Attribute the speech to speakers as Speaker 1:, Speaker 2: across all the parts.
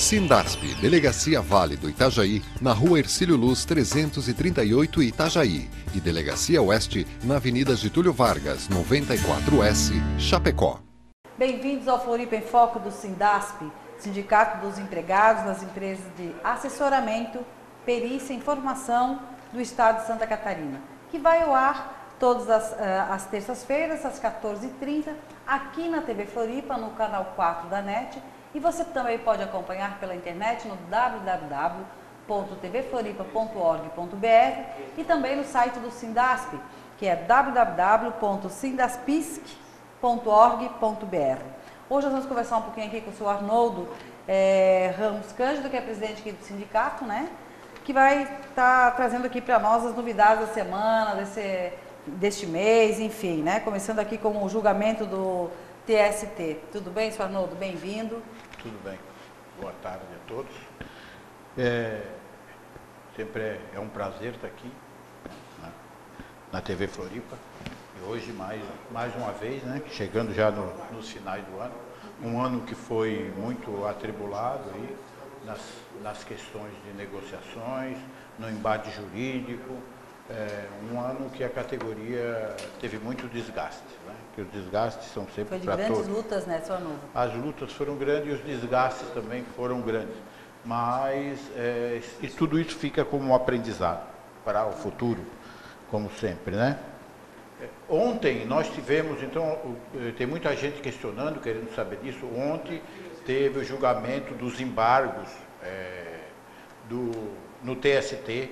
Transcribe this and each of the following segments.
Speaker 1: Sindasp, Delegacia Vale do Itajaí, na Rua Hercílio Luz 338 Itajaí, e Delegacia Oeste, na Avenida Getúlio Vargas, 94S, Chapecó.
Speaker 2: Bem-vindos ao Floripa em Foco do Sindasp, Sindicato dos Empregados das Empresas de Assessoramento, Perícia e Informação do Estado de Santa Catarina, que vai ao ar todas as terças-feiras, às 14h30, aqui na TV Floripa, no canal 4 da NET, e você também pode acompanhar pela internet no www.tvfloripa.org.br e também no site do Sindasp, que é www.sindaspisc.org.br. Hoje nós vamos conversar um pouquinho aqui com o senhor Arnoldo Ramos Cândido, que é presidente aqui do sindicato, né? Que vai estar trazendo aqui para nós as novidades da semana, deste mês, enfim, né? Começando aqui com o julgamento do TST. Tudo bem, senhor Arnoldo? Bem-vindo.
Speaker 3: Tudo bem. Boa tarde a todos. Sempre é um prazer estar aqui, né, na TV Floripa. E hoje, mais uma vez, né, chegando já nos finais do ano. Um ano que foi muito atribulado aí, nas questões de negociações, no embate jurídico. Um ano que a categoria teve muito desgaste, né? Que os desgastes são sempre para todos.
Speaker 2: Foi de grandes lutas, né, senhor Arnoldo?
Speaker 3: As lutas foram grandes e os desgastes também foram grandes, mas e tudo isso fica como um aprendizado para o futuro, como sempre, né? Ontem nós tivemos, então, tem muita gente questionando, querendo saber disso. Ontem teve o julgamento dos embargos no TST,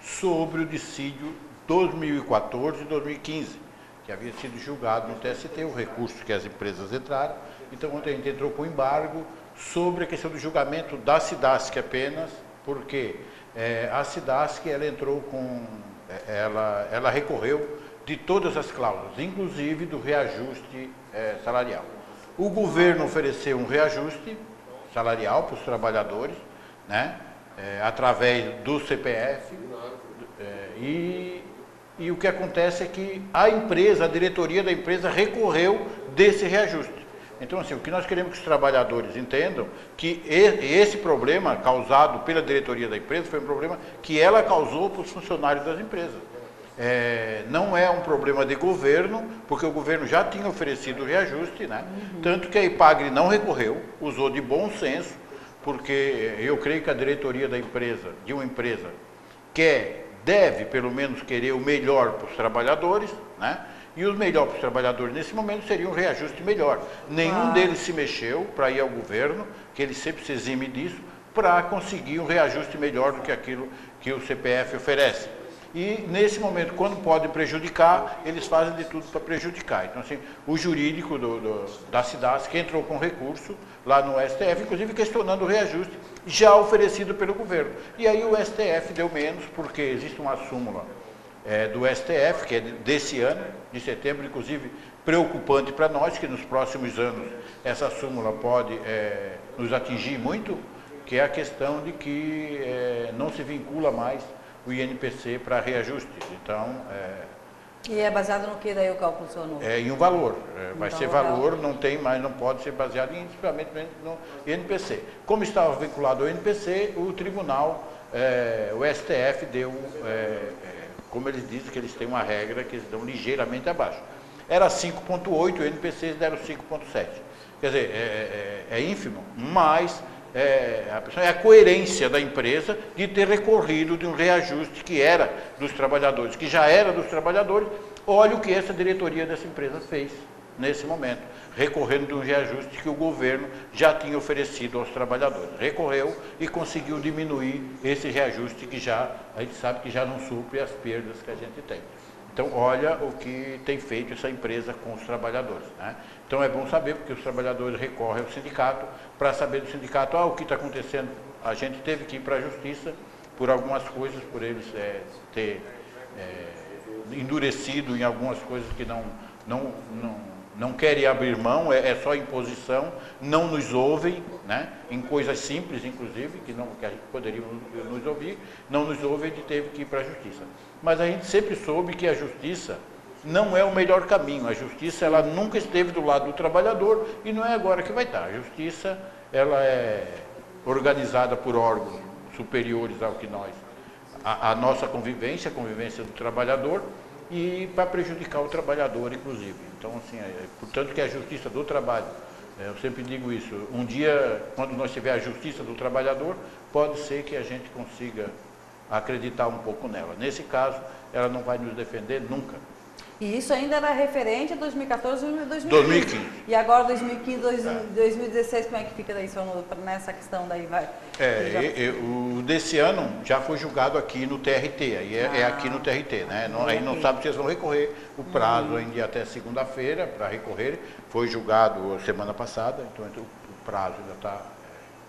Speaker 3: sobre o dissídio 2014 e 2015, que havia sido julgado no TST, o recurso que as empresas entraram. Então, ontem a gente entrou com embargo sobre a questão do julgamento da Cidasc apenas, porque a Cidasc, ela entrou ela recorreu de todas as cláusulas, inclusive do reajuste salarial. O governo ofereceu um reajuste salarial para os trabalhadores, né, através do CPF, e o que acontece é que a diretoria da empresa recorreu desse reajuste. Então, assim, o que nós queremos que os trabalhadores entendam que esse problema causado pela diretoria da empresa foi um problema que ela causou para os funcionários das empresas. Não é um problema de governo, porque o governo já tinha oferecido o reajuste, né? Tanto que a IPAGRE não recorreu, usou de bom senso, porque eu creio que a diretoria da empresa, de uma empresa, deve pelo menos querer o melhor para os trabalhadores, né? E o melhor para os trabalhadores nesse momento seria um reajuste melhor. Nenhum deles se mexeu para ir ao governo, que ele sempre se exime disso, para conseguir um reajuste melhor do que aquilo que o CPF oferece. E nesse momento, quando podem prejudicar, eles fazem de tudo para prejudicar. Então, assim, o jurídico da Cidasc entrou com recurso lá no STF, inclusive questionando o reajuste já oferecido pelo governo. E aí o STF deu menos, porque existe uma súmula do STF, que é desse ano, de setembro, inclusive preocupante para nós, que nos próximos anos essa súmula pode nos atingir muito, que é a questão de que não se vincula mais o INPC para reajuste. Então,
Speaker 2: E é baseado no que daí o cálculo, senhor Arnoldo?
Speaker 3: Em um valor. Vai ser valor, não tem mais, não pode ser baseado exclusivamente no INPC. Como estava vinculado ao INPC, o tribunal, o STF deu, como eles dizem, que eles têm uma regra que eles dão ligeiramente abaixo. Era 5,8, o INPC deram 5,7. Quer dizer, é ínfimo, mas a coerência da empresa de ter recorrido de um reajuste que era dos trabalhadores, que já era dos trabalhadores. Olha o que essa diretoria dessa empresa fez nesse momento, recorrendo de um reajuste que o governo já tinha oferecido aos trabalhadores. Recorreu e conseguiu diminuir esse reajuste que a gente sabe que já não supre as perdas que a gente tem. Então, olha o que tem feito essa empresa com os trabalhadores, né? Então, é bom saber, porque os trabalhadores recorrem ao sindicato para saber do sindicato, o que está acontecendo. A gente teve que ir para a justiça por algumas coisas, por eles ter endurecido em algumas coisas que não querem abrir mão, é só imposição, não nos ouvem, né? Em coisas simples, inclusive, que a gente poderia nos ouvir, não nos ouvem, a gente teve que ir para a justiça. Mas a gente sempre soube que a justiça não é o melhor caminho. A justiça, ela nunca esteve do lado do trabalhador e não é agora que vai estar. A justiça, ela organizada por órgãos superiores ao que nós, a nossa convivência, a convivência do trabalhador, e para prejudicar o trabalhador, inclusive. Então, assim, portanto que a justiça do trabalho, eu sempre digo isso, um dia, quando nós tiver a justiça do trabalhador, pode ser que a gente consiga acreditar um pouco nela. Nesse caso, ela não vai nos defender nunca.
Speaker 2: E isso ainda era referente a 2014 e
Speaker 3: 2015.
Speaker 2: E agora 2015, 2016, como é que fica daí, senhor, nessa questão daí?
Speaker 3: O desse ano já foi julgado aqui no TRT, aí é aqui no TRT, né? Aí não sabe se eles vão recorrer, o prazo ainda até segunda-feira para recorrer, foi julgado semana passada, então o prazo ainda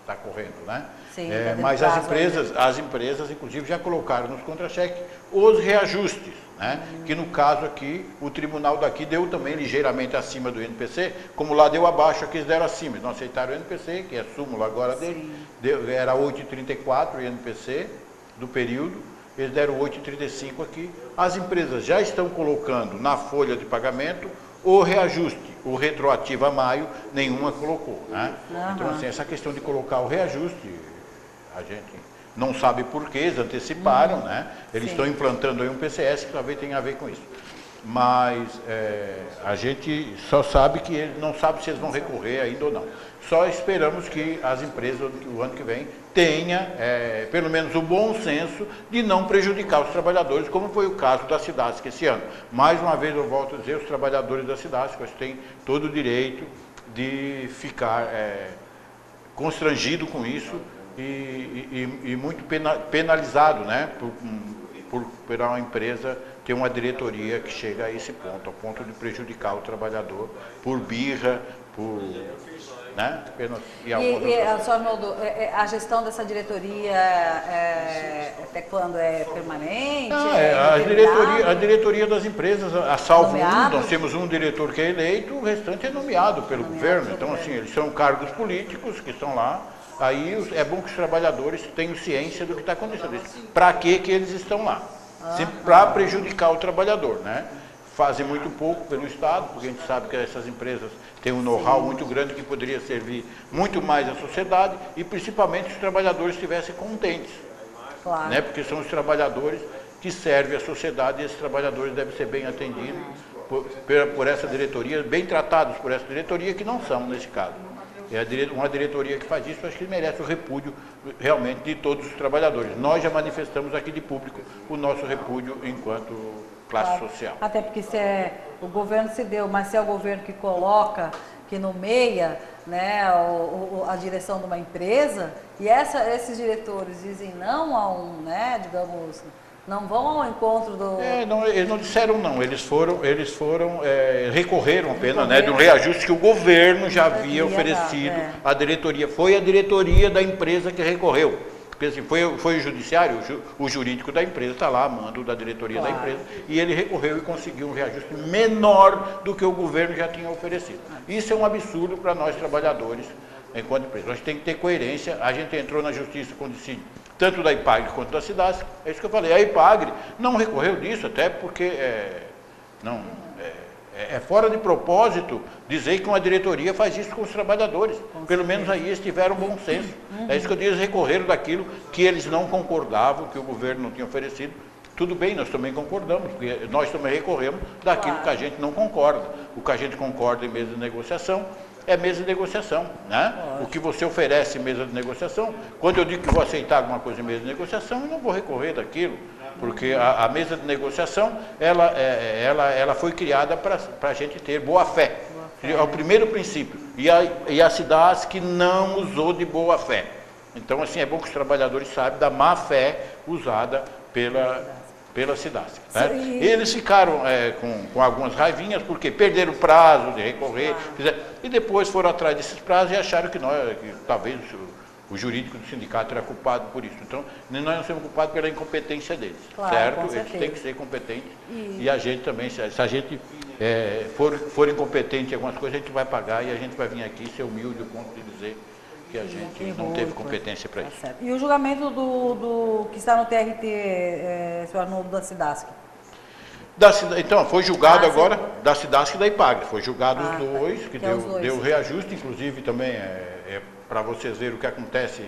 Speaker 3: está correndo, né?
Speaker 2: Sim,
Speaker 3: mas as empresas, inclusive, já colocaram nos contra-cheques os reajustes, né? Que no caso aqui, o tribunal daqui deu também ligeiramente acima do INPC, como lá deu abaixo, aqui eles deram acima, eles não aceitaram o INPC, que é a súmula agora dele, era 8,34 o INPC do período, eles deram 8,35 aqui. As empresas já estão colocando na folha de pagamento o reajuste, o retroativo a maio, nenhuma colocou, né? Então, assim, essa questão de colocar o reajuste, a gente não sabe por que, eles anteciparam, né? Eles estão implantando aí um PCS que talvez tenha a ver com isso. Mas a gente só sabe que eles não sabe se eles vão recorrer ainda ou não. Só esperamos que as empresas, o ano que vem, tenha pelo menos o bom senso de não prejudicar os trabalhadores, como foi o caso da Cidasc esse ano. Mais uma vez eu volto a dizer, os trabalhadores da Cidasc têm todo o direito de ficar constrangido com isso e muito penalizado, né, por uma empresa ter uma diretoria que chega a esse ponto, ao ponto de prejudicar o trabalhador por birra, por... Né?
Speaker 2: Sr. Arnoldo, a gestão dessa diretoria até quando é permanente?
Speaker 3: A diretoria das empresas, a salvo nós temos um diretor que é eleito, o restante é nomeado pelo governo. Então, assim, eles são cargos políticos que estão lá. Aí é bom que os trabalhadores tenham ciência do que está acontecendo. Para que eles estão lá? Sempre para prejudicar o trabalhador, né? Fazem muito pouco pelo Estado, porque a gente sabe que essas empresas têm um know-how muito grande que poderia servir muito mais à sociedade e principalmente se os trabalhadores estivessem contentes.
Speaker 2: Claro.
Speaker 3: Né? Porque são os trabalhadores que servem à sociedade e esses trabalhadores devem ser bem atendidos por essa diretoria, bem tratados por essa diretoria, que não são nesse caso. É uma diretoria que faz isso, acho que merece o repúdio realmente de todos os trabalhadores. Nós já manifestamos aqui de público o nosso repúdio enquanto classe social.
Speaker 2: Até porque o governo se deu, mas se é o governo que coloca, que nomeia, né, a direção de uma empresa, e esses diretores dizem não a né, digamos, não vão ao encontro do...
Speaker 3: eles não disseram não, eles recorreram apenas, né, de um reajuste que o governo já havia oferecido à diretoria. Foi a diretoria da empresa que recorreu. Porque assim, foi o judiciário, o jurídico da empresa está lá, a mando da diretoria da empresa, e ele recorreu e conseguiu um reajuste menor do que o governo já tinha oferecido. Isso é um absurdo para nós trabalhadores enquanto empresa. Nós temos que ter coerência. A gente entrou na justiça com dissídio, tanto da IPAGRE quanto da Cidasc. É isso que eu falei. A IPAGRE não recorreu disso, até porque é fora de propósito dizer que uma diretoria faz isso com os trabalhadores. Pelo menos aí eles tiveram bom senso. É isso que eu digo, eles recorreram daquilo que eles não concordavam, que o governo não tinha oferecido. Tudo bem, nós também concordamos, porque nós também recorremos daquilo que a gente não concorda. O que a gente concorda em mesa de negociação é mesa de negociação, né? O que você oferece em mesa de negociação, quando eu digo que vou aceitar alguma coisa em mesa de negociação, eu não vou recorrer daquilo, porque a mesa de negociação, ela foi criada para a gente ter boa fé. É o primeiro princípio. E a Cidasc não usou de boa fé. Então, assim, é bom que os trabalhadores saibam da má fé usada pela Cidasc. Né? Eles ficaram com algumas raivinhas, porque perderam o prazo de recorrer, e depois foram atrás desses prazos e acharam que talvez o jurídico do sindicato era culpado por isso. Então, nós não somos culpados pela incompetência deles, certo? Eles têm que ser competentes. E a gente também, se a gente for incompetente em algumas coisas, a gente vai pagar e a gente vai vir aqui ser humilde, ao ponto de dizer que a gente não teve competência para isso.
Speaker 2: E o julgamento que está no TRT, Sr. Arnoldo, da Cidasc?
Speaker 3: Então, foi julgado agora da Cidasc e da IPAGRE. Foi julgado os dois, que deu reajuste, inclusive também para vocês verem o que acontece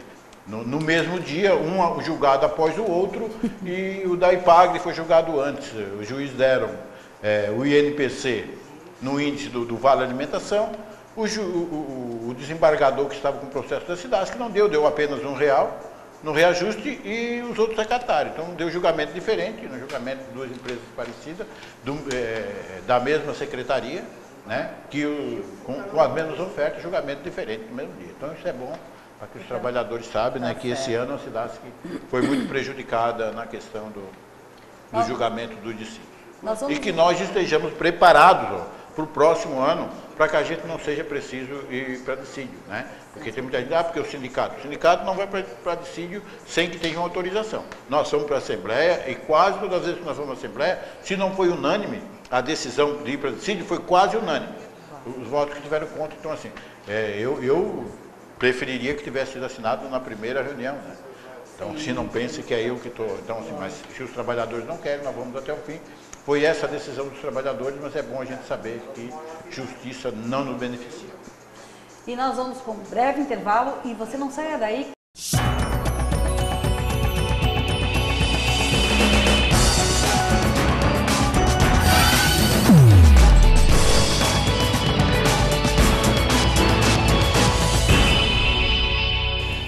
Speaker 3: no mesmo dia, um julgado após o outro, e o da Ipagre foi julgado antes. Os juízes deram o INPC no índice do Vale Alimentação, o desembargador que estava com o processo da SIDASC não deu apenas R$1 no reajuste e os outros acataram. Então deu julgamento diferente, no julgamento de duas empresas parecidas, da mesma secretaria, né, com as mesmas ofertas, julgamento diferente no mesmo dia. Então isso é bom para que os trabalhadores saibam, né, que esse ano a SIDASC foi muito prejudicada na questão do julgamento do dissídio. E que nós estejamos preparados para o próximo ano, para que a gente não seja preciso ir para dissídio, né? Porque tem muita gente, porque o sindicato não vai para dissídio sem que tenha uma autorização. Nós fomos para a Assembleia e quase todas as vezes que nós fomos à Assembleia, se não foi unânime, a decisão de ir para dissídio foi quase unânime. Os votos que tiveram contra, então assim, eu preferiria que tivesse sido assinado na primeira reunião, né? Então, se não pense que é eu que estou... Então, assim, mas se os trabalhadores não querem, nós vamos até o fim. Foi essa a decisão dos trabalhadores, mas é bom a gente saber que justiça não nos beneficia.
Speaker 2: E nós vamos com um breve intervalo e você não saia daí.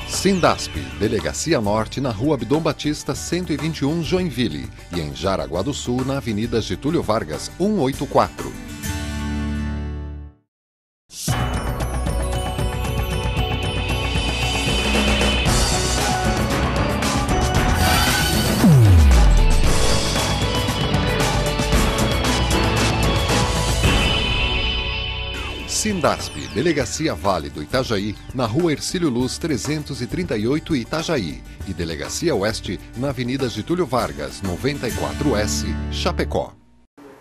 Speaker 1: Sindasp, Delegacia Norte, na Rua Abdom Batista, 121, Joinville, e em Jaraguá do Sul, na Avenida Getúlio Vargas, 184. Sindasp, Delegacia Vale do Itajaí, na Rua Hercílio Luz 338, Itajaí, e Delegacia Oeste, na Avenida Getúlio Vargas, 94S, Chapecó.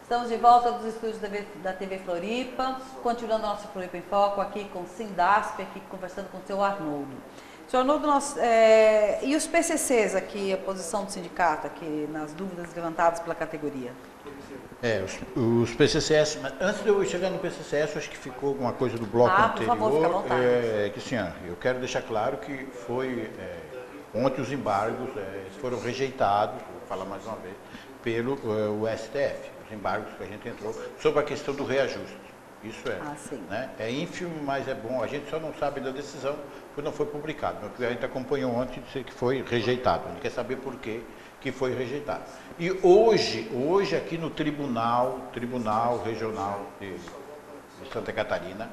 Speaker 2: Estamos de volta dos estúdios da TV Floripa, continuando nosso Floripa em Foco, aqui com o Sindasp, aqui conversando com o seu Arnoldo. Seu Arnoldo, e os PCCs aqui, a posição do sindicato aqui, nas dúvidas levantadas pela categoria?
Speaker 3: Os PCCS, mas antes de eu chegar no PCCS, acho que ficou alguma coisa do bloco anterior.
Speaker 2: Por favor, fica à vontade.
Speaker 3: Que assim, eu quero deixar claro que foi, ontem os embargos foram rejeitados, vou falar mais uma vez, pelo STF, os embargos que a gente entrou sobre a questão do reajuste. Isso né? É ínfimo, mas é bom. A gente só não sabe da decisão, porque não foi publicado. Mas a gente acompanhou ontem e disse que foi rejeitado. A gente quer saber por quê que foi rejeitado. E hoje aqui no Tribunal Regional de Santa Catarina,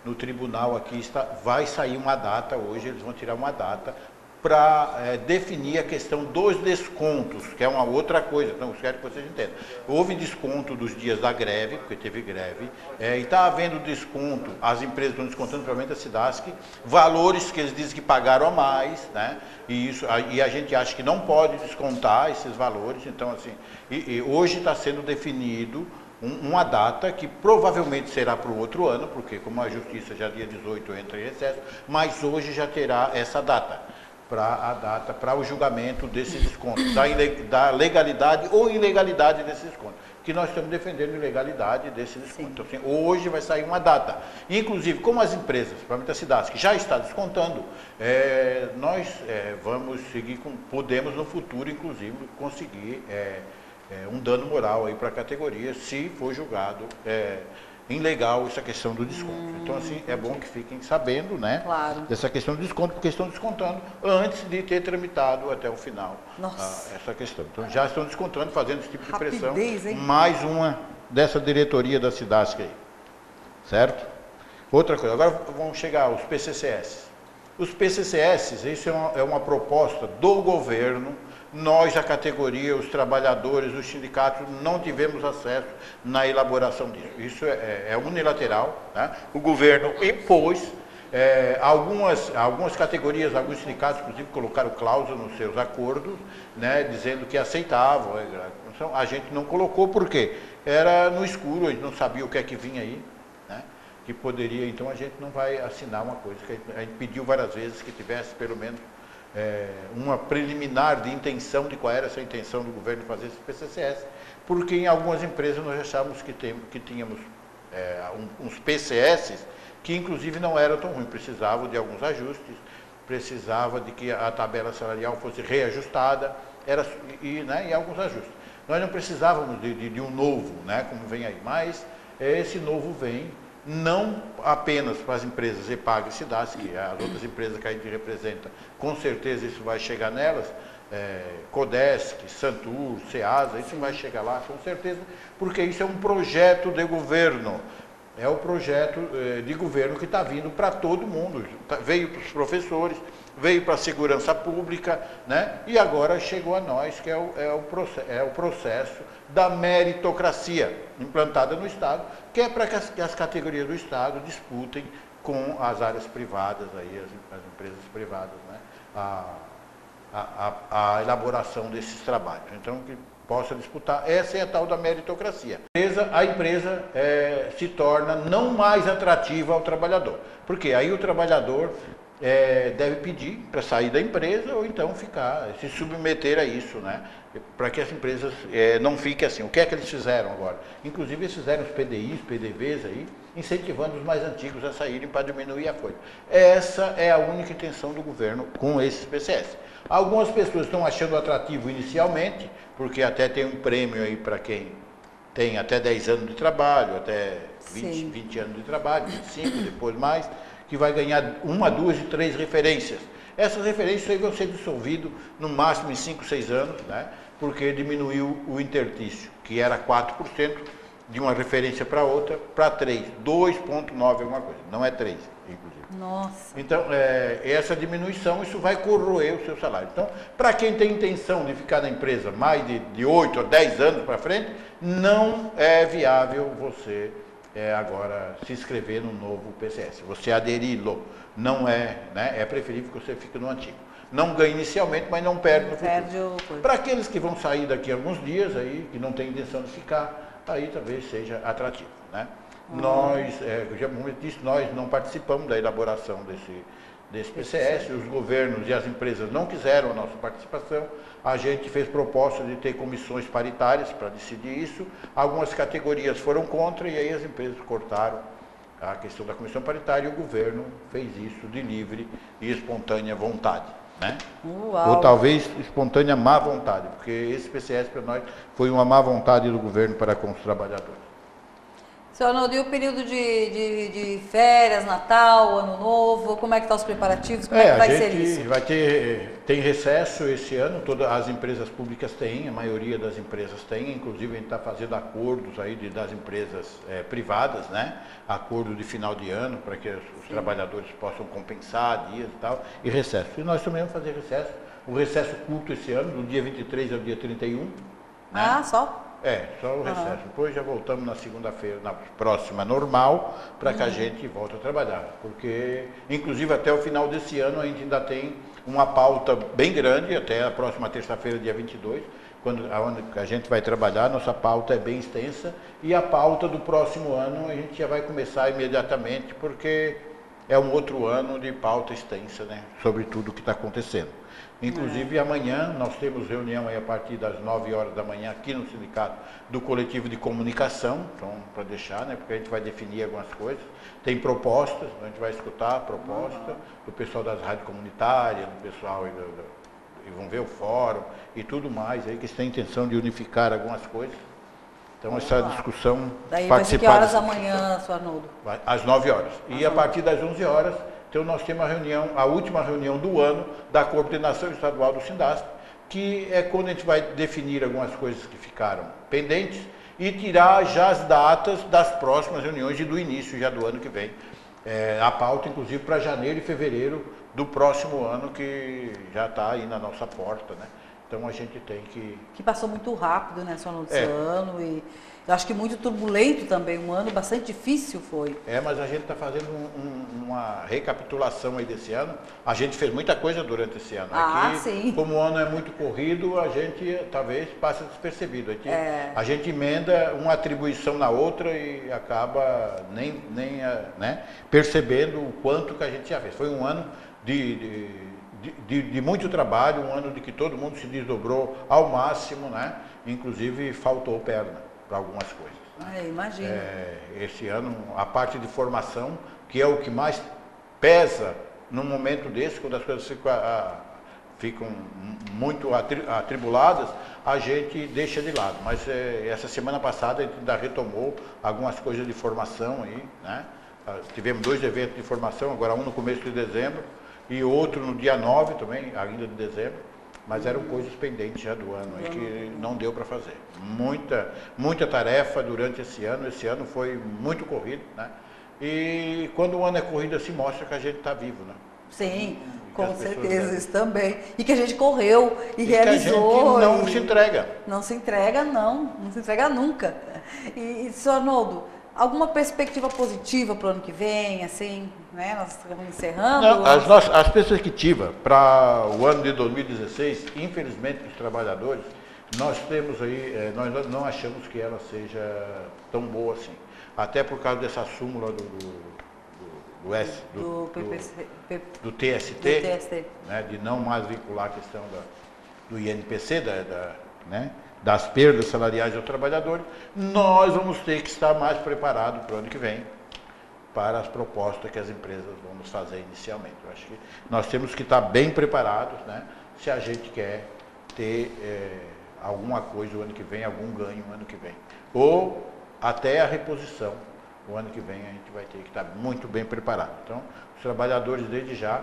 Speaker 3: no tribunal aqui vai sair uma data, hoje eles vão tirar uma data para definir a questão dos descontos, que é uma outra coisa, então eu quero que vocês entendam. Houve desconto dos dias da greve, porque teve greve, e está havendo desconto, as empresas estão descontando, provavelmente a SIDASC, valores que eles dizem que pagaram a mais, né? E a gente acha que não pode descontar esses valores, então assim, hoje está sendo definido uma data que provavelmente será para o outro ano, porque como a Justiça já dia 18 entra em recesso, mas hoje já terá essa data. Para o julgamento desses descontos, da legalidade ou ilegalidade desses descontos, que nós estamos defendendo a ilegalidade desses descontos. Então, assim, hoje vai sair uma data. Inclusive, como as empresas, principalmente a SIDASC, que já está descontando, nós vamos seguir podemos no futuro, inclusive, conseguir um dano moral para a categoria, se for julgado ilegal essa questão do desconto. Então, assim, é bom que fiquem sabendo, né, dessa questão do desconto, porque estão descontando antes de ter tramitado até o final essa questão. Então, já estão descontando, fazendo esse tipo de pressão. Hein? Mais uma dessa diretoria da SIDASC aí, certo? Outra coisa, agora vamos chegar aos PCCS. Os PCCS, isso é uma proposta do governo. Nós, a categoria, os trabalhadores, os sindicatos, não tivemos acesso na elaboração disso. Isso é unilateral, né? O governo impôs, algumas categorias, alguns sindicatos, inclusive, colocaram cláusula nos seus acordos, né, dizendo que aceitavam. Então, a gente não colocou, por quê? Era no escuro, a gente não sabia o que é que vinha aí, né? Que poderia, então a gente não vai assinar uma coisa que a gente pediu várias vezes que tivesse pelo menos uma preliminar de intenção de qual era essa intenção do governo de fazer esse PCCS, porque em algumas empresas nós achávamos que tínhamos uns PCS que inclusive não eram tão ruins, precisavam de alguns ajustes, precisava de que a tabela salarial fosse reajustada, e alguns ajustes. Nós não precisávamos de um novo, né, como vem aí, mas esse novo vem não apenas para as empresas EPAG e SIDASC, que as outras empresas que a gente representa, com certeza isso vai chegar nelas, Codesc, Santur, Ceasa, isso vai chegar lá com certeza, porque isso é um projeto de governo. É o projeto de governo que está vindo para todo mundo. Veio para os professores, veio para a segurança pública, né? E agora chegou a nós, que é o processo da meritocracia implantada no Estado, que é para que as categorias do Estado disputem com as áreas privadas, aí, as empresas privadas, né? A elaboração desses trabalhos. Então, que possa disputar, essa é a tal da meritocracia. A empresa se torna não mais atrativa ao trabalhador, porque aí o trabalhador deve pedir para sair da empresa ou então se submeter a isso, né? Para que as empresas não fiquem assim. O que é que eles fizeram agora? Inclusive eles fizeram os PDIs, PDVs aí, incentivando os mais antigos a saírem para diminuir a folha. Essa é a única intenção do governo com esses PCS. Algumas pessoas estão achando atrativo inicialmente, porque até tem um prêmio aí para quem tem até 10 anos de trabalho, até 20 anos de trabalho, 25, depois mais, que vai ganhar 1, 2 e 3 referências. Essas referências aí vão ser dissolvidas no máximo em 5, 6 anos, né? Porque diminuiu o intertício, que era 4%, de uma referência para outra, para 3, 2,9 alguma coisa, não é 3, inclusive.
Speaker 2: Nossa.
Speaker 3: Então, essa diminuição, isso vai corroer o seu salário. Então, para quem tem intenção de ficar na empresa mais de 8 ou 10 anos para frente, não é viável você agora se inscrever no novo PCS. Você aderi-lo, não né? É preferível que você fique no antigo. Não ganha inicialmente, mas não perde no futuro. Para aqueles que vão sair daqui a alguns dias, aí, que não tem intenção de ficar, aí talvez seja atrativo, né? Nós, já disse, nós não participamos da elaboração desse PCS, os governos e as empresas não quiseram a nossa participação, a gente fez proposta de ter comissões paritárias para decidir isso, algumas categorias foram contra e aí as empresas cortaram a questão da comissão paritária e o governo fez isso de livre e espontânea vontade, né? Ou talvez espontânea má vontade, porque esse PCS para nós foi uma má vontade do governo para com os trabalhadores.
Speaker 2: Seu Arnoldo, e o período de férias, Natal, Ano Novo, como é que estão os preparativos? Como é que vai ser isso?
Speaker 3: Tem recesso esse ano, todas as empresas públicas têm, a maioria das empresas tem, inclusive a gente está fazendo acordos aí das empresas privadas, né? Acordo de final de ano, para que os trabalhadores possam compensar dias e tal, e recesso. E nós também vamos fazer recesso, o recesso curto esse ano, do dia 23 ao dia 31. Né?
Speaker 2: Ah, só?
Speaker 3: Só o recesso. Depois já voltamos na segunda-feira, na próxima normal, para que a gente volte a trabalhar. Porque, inclusive, até o final desse ano, a gente ainda tem uma pauta bem grande, até a próxima terça-feira, dia 22, onde a gente vai trabalhar, nossa pauta é bem extensa, e a pauta do próximo ano a gente já vai começar imediatamente, porque é um outro ano de pauta extensa, né, sobre tudo o que está acontecendo. Inclusive, amanhã nós temos reunião aí a partir das 9 horas da manhã aqui no sindicato do coletivo de comunicação, então, para deixar, né, porque a gente vai definir algumas coisas. Tem propostas, a gente vai escutar a proposta do pessoal das rádios comunitárias, do pessoal e vão ver o fórum e tudo mais, aí que tem a intenção de unificar algumas coisas. Então, essa discussão...
Speaker 2: Daí vai ser que horas amanhã, seu Arnoldo?
Speaker 3: Às 9 horas. E a partir das 11 horas... Então, nós temos a última reunião do ano da coordenação estadual do SINDASP, que é quando a gente vai definir algumas coisas que ficaram pendentes e tirar já as datas das próximas reuniões e do início já do ano que vem. A pauta, inclusive, para janeiro e fevereiro do próximo ano, que já está aí na nossa porta, né? Então, a gente tem que...
Speaker 2: Que passou muito rápido, né, seu Arnoldo, esse ano, e eu acho que muito turbulento também, um ano bastante difícil foi.
Speaker 3: Mas a gente está fazendo uma recapitulação aí desse ano. A gente fez muita coisa durante esse ano. Aqui,
Speaker 2: sim.
Speaker 3: Como o ano é muito corrido, a gente talvez passe despercebido. A gente emenda uma atribuição na outra e acaba nem percebendo o quanto que a gente já fez. Foi um ano de muito trabalho, um ano de que todo mundo se desdobrou ao máximo, né? Inclusive faltou perna para algumas coisas.
Speaker 2: Imagino.
Speaker 3: Esse ano, a parte de formação, que é o que mais pesa num momento desse, quando as coisas ficam muito atribuladas, a gente deixa de lado. Mas essa semana passada a gente ainda retomou algumas coisas de formação aí, né? Tivemos 2 eventos de formação, agora um no começo de dezembro e outro no dia 9 também, ainda de dezembro, mas eram coisas pendentes já do ano aí que não deu para fazer. Muita tarefa durante esse ano foi muito corrido, né? E quando o ano é corrido assim, mostra que a gente está vivo, né?
Speaker 2: Sim, com certeza, isso também. E que a gente correu e realizou.
Speaker 3: Que a gente não se entrega.
Speaker 2: Não se entrega, não se entrega nunca. E senhor Arnoldo, alguma perspectiva positiva para o ano que vem, assim, né? Nós estamos encerrando.
Speaker 3: Não, as perspectivas para o ano de 2016, infelizmente, os trabalhadores, nós temos aí, nós não achamos que ela seja tão boa assim. Até por causa dessa súmula do TST, né, de não mais vincular a questão do INPC, né, das perdas salariais aos trabalhadores, nós vamos ter que estar mais preparados para o ano que vem, para as propostas que as empresas vão nos fazer inicialmente. Eu acho que nós temos que estar bem preparados, né, se a gente quer ter alguma coisa o ano que vem, algum ganho o ano que vem. Ou até a reposição. O ano que vem a gente vai ter que estar muito bem preparado. Então, os trabalhadores desde já,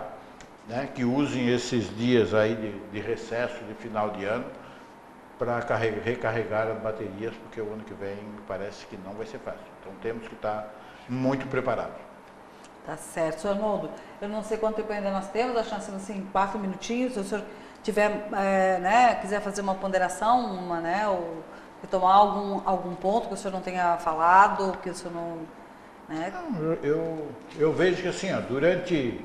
Speaker 3: né, que usem esses dias aí de recesso de final de ano para recarregar as baterias, porque o ano que vem me parece que não vai ser fácil. Então, temos que estar muito preparados.
Speaker 2: Tá certo. Senhor Arnoldo, eu não sei quanto tempo ainda nós temos, acho que nós temos assim 4 minutinhos. Se o senhor tiver, né, quiser fazer uma ponderação, né, ou retomar algum ponto que o senhor não tenha falado, que o senhor não... Né?
Speaker 3: Eu vejo que assim, ó, durante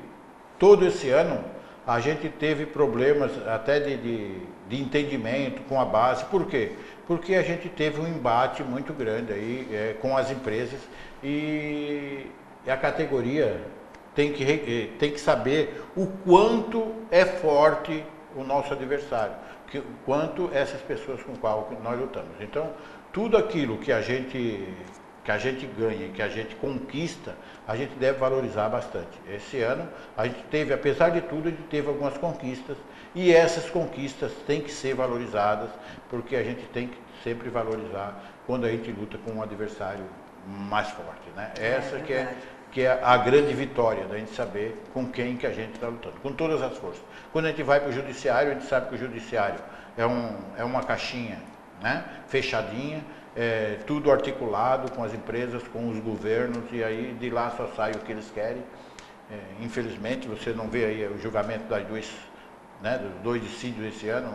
Speaker 3: todo esse ano, a gente teve problemas até de entendimento com a base. Por quê? Porque a gente teve um embate muito grande aí com as empresas e a categoria tem que saber o quanto é forte o nosso adversário, quanto essas pessoas com qual nós lutamos. Então, tudo aquilo que a gente ganha, que a gente conquista, a gente deve valorizar bastante. Esse ano, a gente teve, apesar de tudo, a gente teve algumas conquistas, e essas conquistas têm que ser valorizadas, porque a gente tem que sempre valorizar quando a gente luta com um adversário mais forte, né? Essa que é a grande vitória, da gente saber com quem que a gente está lutando, com todas as forças. Quando a gente vai para o judiciário, a gente sabe que o judiciário é uma caixinha, né, fechadinha, tudo articulado com as empresas, com os governos, e aí de lá só sai o que eles querem. Infelizmente, você não vê aí o julgamento dos 2 dissídios esse ano,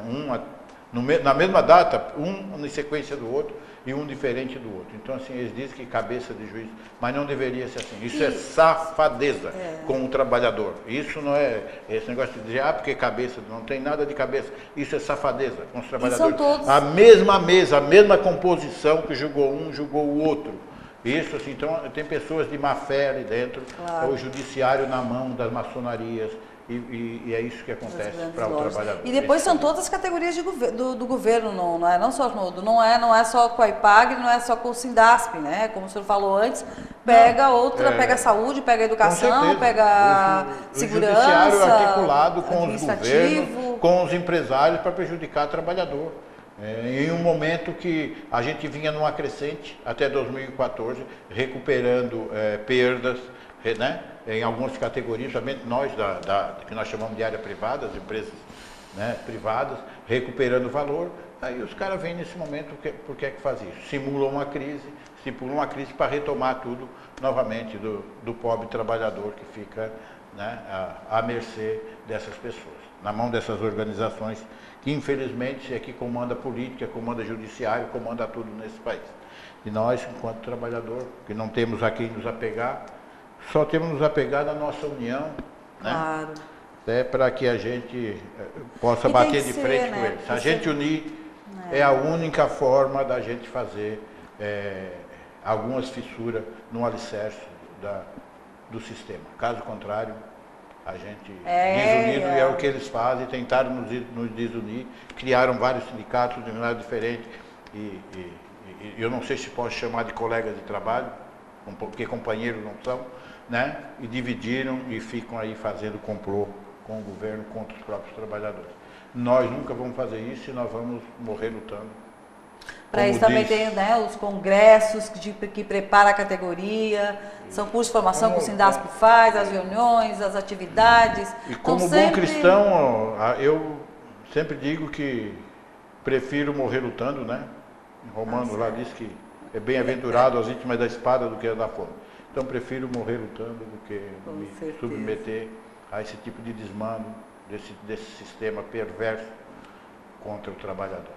Speaker 3: na mesma data, um em sequência do outro e um diferente do outro. Então, assim, eles dizem que cabeça de juiz, mas não deveria ser assim. Isso é safadeza com o trabalhador. Isso não é esse negócio de dizer, porque cabeça, não tem nada de cabeça. Isso é safadeza com os trabalhadores.
Speaker 2: Todos...
Speaker 3: A mesma mesa, a mesma composição que julgou um, julgou o outro. Isso, assim, então, tem pessoas de má fé ali dentro,
Speaker 2: claro.
Speaker 3: O judiciário na mão das maçonarias. E é isso que acontece para o trabalhador.
Speaker 2: E depois são todas as categorias do governo, não só Arnoldo, não é só com a IPAG, não é só com o Sindasp, né? Como o senhor falou antes, pega pega a saúde, pega a educação, pega a segurança,
Speaker 3: o judiciário articulado com os governos, com os empresários para prejudicar o trabalhador. Em um momento que a gente vinha numa crescente até 2014, recuperando perdas, né? Em algumas categorias, somente nós, que nós chamamos de área privada, as empresas, né, privadas, recuperando valor. Aí os caras vêm nesse momento, por que faz isso? Simulam uma crise para retomar tudo novamente do pobre trabalhador que fica, né, à mercê dessas pessoas, na mão dessas organizações que infelizmente é que comanda a política, comanda o judiciário, comanda tudo nesse país. E nós, enquanto trabalhador, que não temos a quem nos apegar, só temos nos apegar na nossa união, né?
Speaker 2: Claro.
Speaker 3: Até para que a gente possa bater de frente com eles. Se a gente unir, é a única forma da gente fazer algumas fissuras no alicerce do sistema. Caso contrário, a gente desunido, e é o que eles fazem, tentaram nos desunir, criaram vários sindicatos de maneira diferente, e eu não sei se posso chamar de colegas de trabalho, porque companheiros não são, né? E dividiram e ficam aí fazendo complô com o governo contra os próprios trabalhadores. Nós nunca vamos fazer isso e nós vamos morrer lutando.
Speaker 2: Para isso também tem, né, os congressos que prepara a categoria, são cursos de formação que o Sindasp faz, as reuniões, as atividades.
Speaker 3: E como bom cristão, eu sempre digo que prefiro morrer lutando, né? Romano lá diz que é bem-aventurado as vítimas da espada do que da fome. Então prefiro morrer lutando do que me submeter a esse tipo de desmando, desse sistema perverso contra o trabalhador.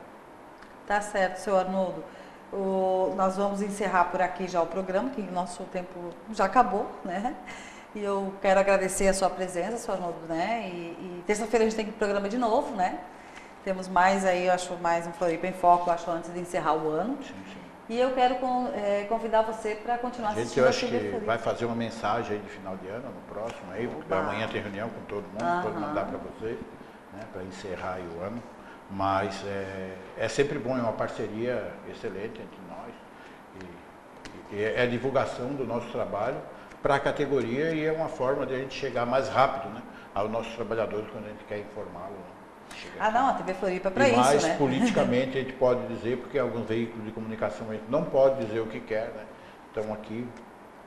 Speaker 2: Tá certo, senhor Arnoldo. Nós vamos encerrar por aqui já o programa, que o nosso tempo já acabou, né? E eu quero agradecer a sua presença, senhor Arnoldo, né? E terça-feira a gente tem programa de novo, né? Temos mais aí, eu acho, mais um Floripa em Foco, eu acho, antes de encerrar o ano.
Speaker 3: Sim, sim.
Speaker 2: E eu quero convidar você para continuar assistindo
Speaker 3: eu
Speaker 2: a
Speaker 3: acho
Speaker 2: TV
Speaker 3: que
Speaker 2: Floripa.
Speaker 3: vai fazer uma mensagem aí de final de ano, no próximo, aí, porque amanhã tem reunião com todo mundo, pode mandar para você, né, para encerrar aí o ano. Mas é sempre bom, é uma parceria excelente entre nós. E é a divulgação do nosso trabalho para a categoria e é uma forma de a gente chegar mais rápido, né, aos nossos trabalhadores quando a gente quer informá-los. Né?
Speaker 2: Não, a TV Floripa é para isso,
Speaker 3: mas
Speaker 2: né?
Speaker 3: politicamente a gente pode dizer, porque alguns veículos de comunicação a gente não pode dizer o que quer, né? Então aqui,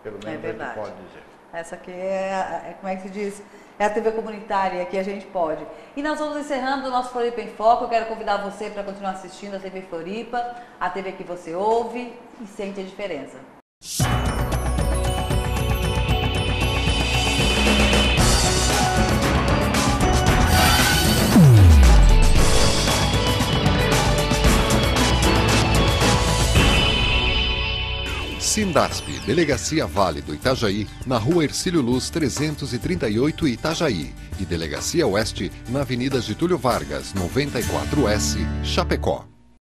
Speaker 3: pelo menos a gente pode dizer.
Speaker 2: Essa aqui como é que se diz? É a TV comunitária, que a gente pode. E nós vamos encerrando o nosso Floripa em Foco. Eu quero convidar você para continuar assistindo a TV Floripa, a TV que você ouve e sente a diferença.
Speaker 1: Sindasp, Delegacia Vale do Itajaí, na Rua Hercílio Luz 338 Itajaí, e Delegacia Oeste, na Avenida Getúlio Vargas, 94S, Chapecó.